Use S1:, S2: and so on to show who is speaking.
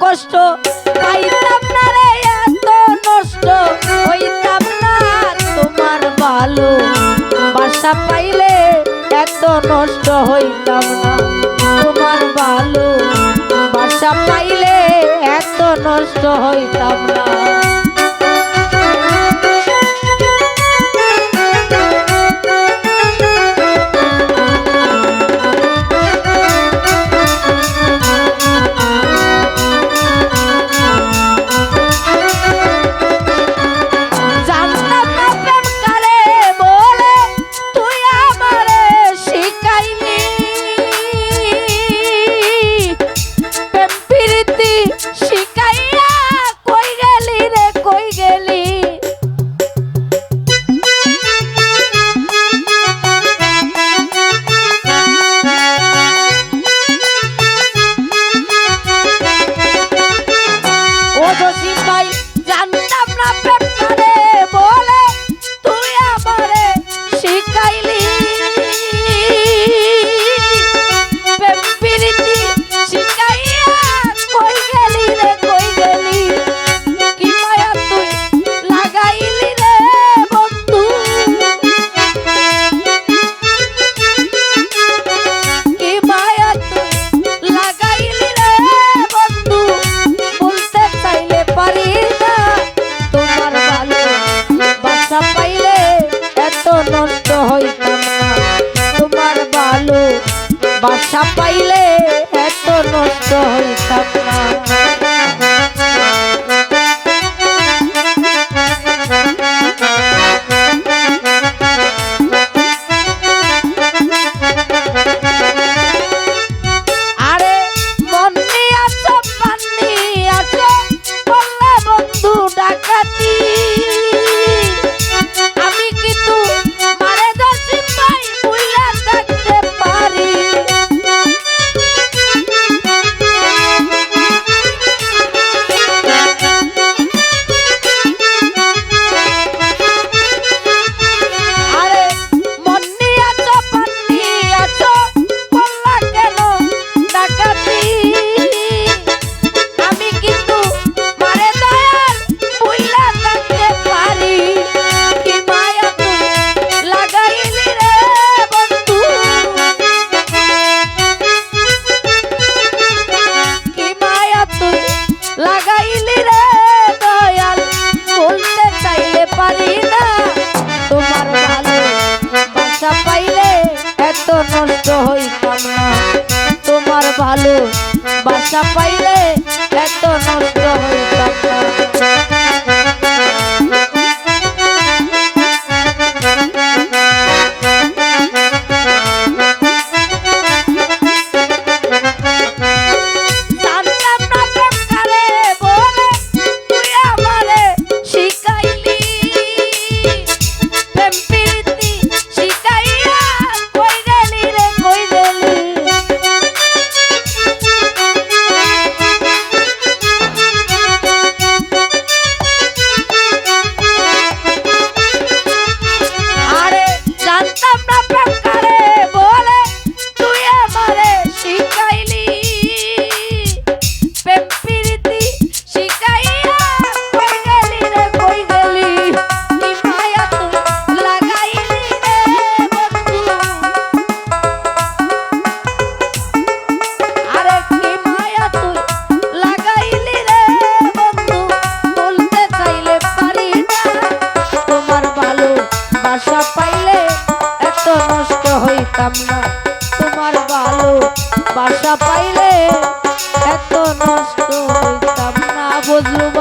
S1: কষ্ট পাইতাম না রে, এত নষ্ট হইতাম না। তোমার ভালো বাসা পাইলে এত নষ্ট হইতাম না। তোমার ভালো বাসা পাইলে এত নষ্ট হইতাম না। বাসা পাইলে এত নষ্ট হইতাম না। আরে মন নিয়ে আছো পানি আছো বললে বন্ধু ডাকাতি, আমি কিন্তু মারে দোষী পাই বুইলা থাকতে পারি। নষ্ট হইতাম না। তোমার ভালো বাসা পাইলে এত নষ্ট হইতাম না। বাসা পাইলে এত নষ্ট হইতাম না। তোমার ভালো বাসা পাইলে এত নষ্ট হইতাম না। বুঝলুম